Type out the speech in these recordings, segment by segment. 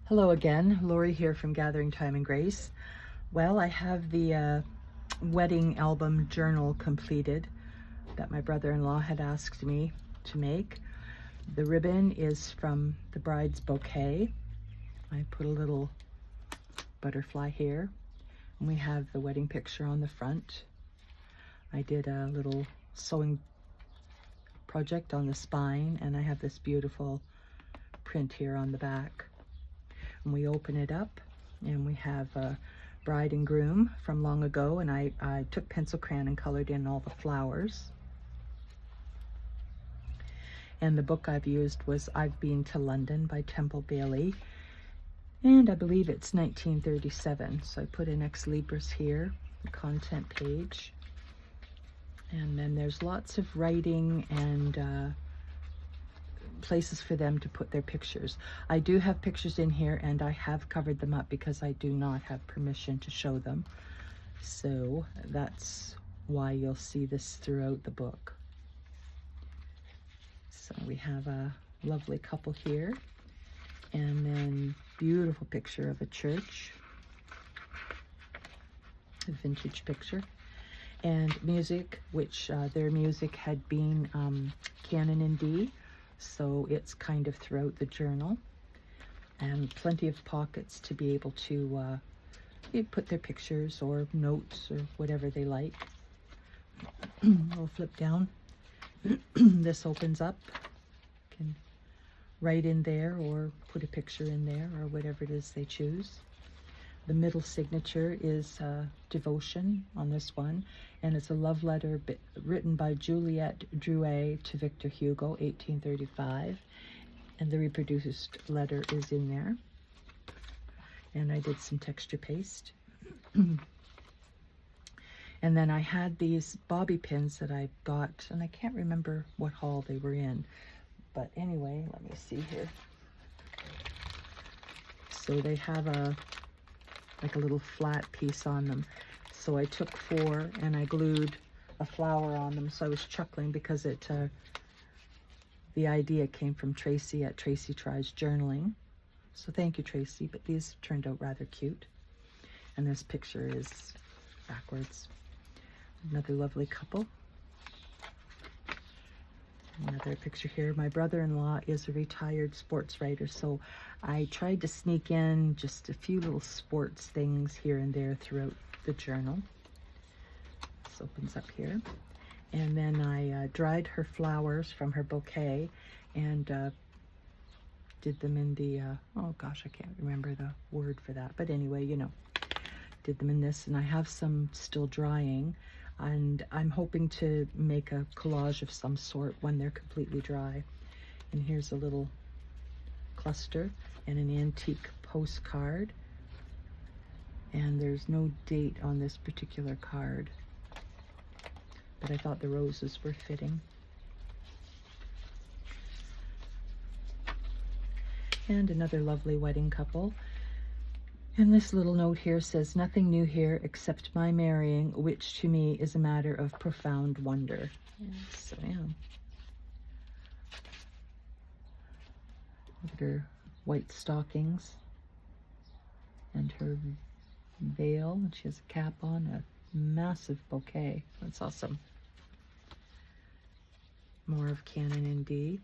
Hello again, Lori here from Gathering Time and Grace. Well, I have the wedding album journal completed that my brother-in-law had asked me to make. The ribbon is from the bride's bouquet. I put a little butterfly here, and we have the wedding picture on the front. I did a little sewing project on the spine, and I have this beautiful print here on the back. And we open it up and we have a bride and groom from long ago, and I took pencil crayon and colored in all the flowers. And the book I've used was I've Been to London by Temple Bailey, and I believe it's 1937. So I put in Ex Libris here, the content page, and then there's lots of writing and places for them to put their pictures. I do have pictures in here, and I have covered them up because I do not have permission to show them. So that's why you'll see this throughout the book. So we have a lovely couple here, and then beautiful picture of a church, a vintage picture, and music, which their music had been canon in D. So it's kind of throughout the journal, and plenty of pockets to be able to put their pictures or notes or whatever they like. I'll flip down. This opens up. You can write in there or put a picture in there or whatever it is they choose. The middle signature is devotion on this one, and it's a love letter written by Juliette Drouet to Victor Hugo, 1835, and the reproduced letter is in there. And I did some texture paste. And then I had these bobby pins that I got, and I can't remember what haul they were in, but anyway, let me see here. So they have like a little flat piece on them. So I took 4 and I glued a flower on them. So I was chuckling because the idea came from Tracy at Tracy Tries Journaling. So thank you, Tracy, but these turned out rather cute. And this picture is backwards. Another lovely couple. Another picture here. My brother-in-law is a retired sports writer, so I tried to sneak in just a few little sports things here and there throughout the journal. This opens up here. And then I dried her flowers from her bouquet and did them in the, oh gosh, I can't remember the word for that. But anyway, you know, did them in this, and I have some still drying. And I'm hoping to make a collage of some sort when they're completely dry. And here's a little cluster and an antique postcard. And there's no date on this particular card, but I thought the roses were fitting. And another lovely wedding couple. And this little note here says, "Nothing new here except my marrying, which to me is a matter of profound wonder." Yes, I am. Look at her white stockings and her veil, and she has a cap on, a massive bouquet. That's awesome. More of Canon in D.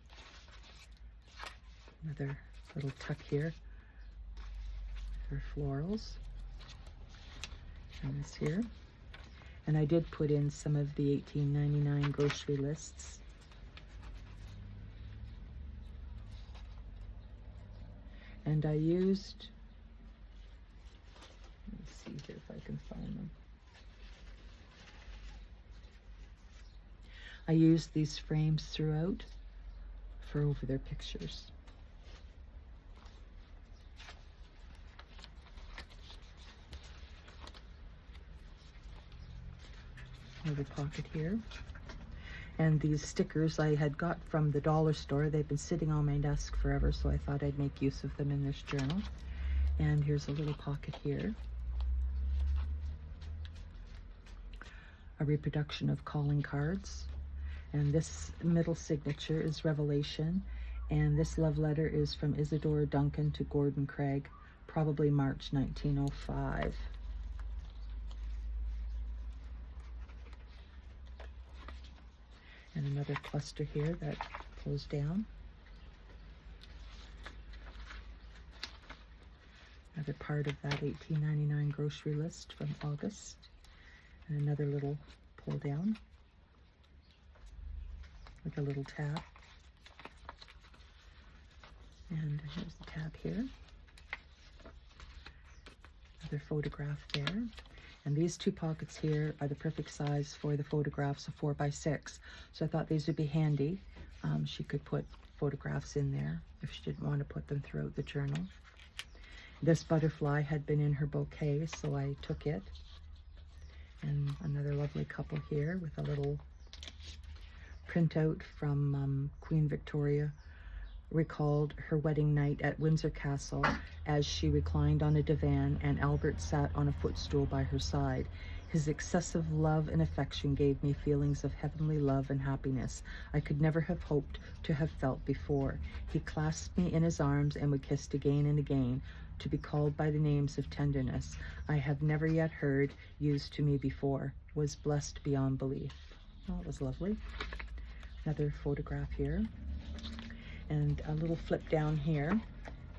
Another little tuck here. Her florals, and this here. And I did put in some of the 1899 grocery lists. And I used, let me see here if I can find them. I used these frames throughout for over their pictures. Another pocket here. And these stickers I had got from the dollar store. They've been sitting on my desk forever, so I thought I'd make use of them in this journal. And here's a little pocket here. A reproduction of calling cards. And this middle signature is Revelation. And this love letter is from Isadora Duncan to Gordon Craig, probably March 1905. And another cluster here that pulls down. Another part of that 1899 grocery list from August. And another little pull down with a little tab. And here's the tab here. Another photograph there. And these two pockets here are the perfect size for the photographs of 4x6. So I thought these would be handy. She could put photographs in there if she didn't want to put them throughout the journal. This butterfly had been in her bouquet, so I took it. And another lovely couple here with a little printout from Queen Victoria. Recalled her wedding night at Windsor Castle as she reclined on a divan and Albert sat on a footstool by her side. His excessive love and affection gave me feelings of heavenly love and happiness I could never have hoped to have felt before. He clasped me in his arms and we kissed again and again, to be called by the names of tenderness I have never yet heard used to me before. Was blessed beyond belief. Oh, it was lovely. Another photograph here. And a little flip down here,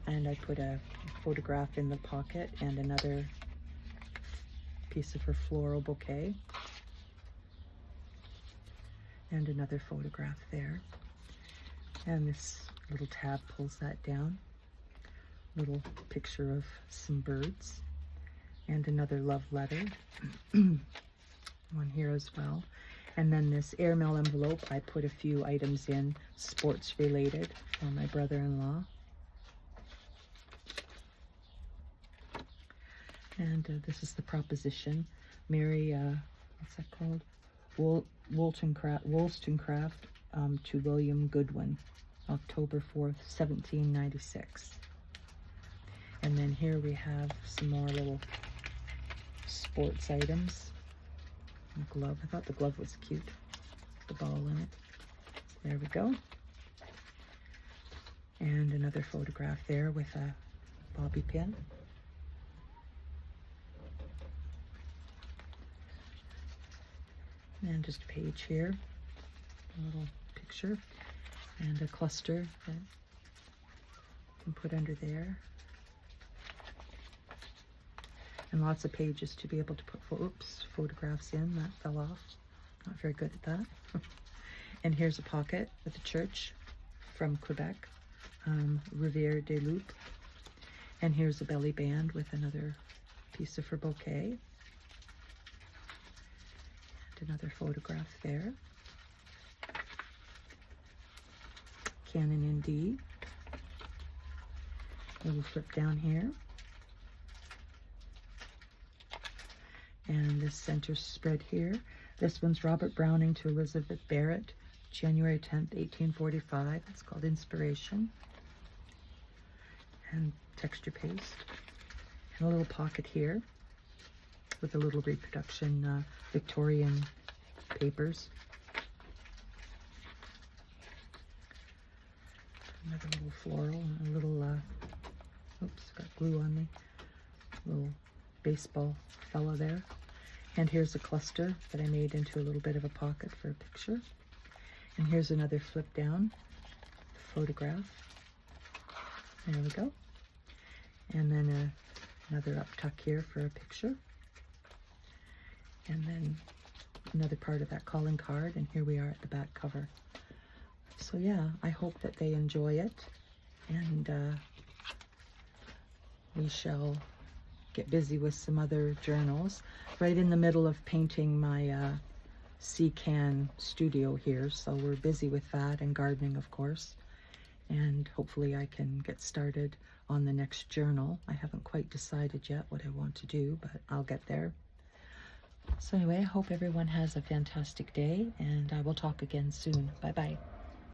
and I put a photograph in the pocket and another piece of her floral bouquet, and another photograph there. And this little tab pulls that down. Little picture of some birds, and another love letter. One here as well. And then this airmail envelope, I put a few items in, sports related, for my brother-in-law. And this is the proposition. Mary, what's that called? Wollstonecraft to William Goodwin, October 4th, 1796. And then here we have some more little sports items. A glove. I thought the glove was cute. The ball in it. There we go. And another photograph there with a bobby pin. And just a page here. A little picture. And a cluster that you can put under there. And lots of pages to be able to put photographs in. That fell off. Not very good at that. And here's a pocket with a church from Quebec, Rivière des Loups. And here's a belly band with another piece of her bouquet. And another photograph there. Canon ND. A little flip down here. And this center spread here. This one's Robert Browning to Elizabeth Barrett, January 10th, 1845. It's called Inspiration. And texture paste. And a little pocket here with a little reproduction Victorian papers. Another little floral and a little, oops, got glue on me. Little baseball fella there. And here's a cluster that I made into a little bit of a pocket for a picture. And here's another flip down photograph. There we go. And then another up tuck here for a picture. And then another part of that calling card. And here we are at the back cover. So yeah, I hope that they enjoy it. And we shall get busy with some other journals. Right in the middle of painting my C-Can studio here, so we're busy with that, and gardening of course, and hopefully I can get started on the next journal. I haven't quite decided yet what I want to do, but I'll get there. So anyway, I hope everyone has a fantastic day, and I will talk again soon. Bye bye.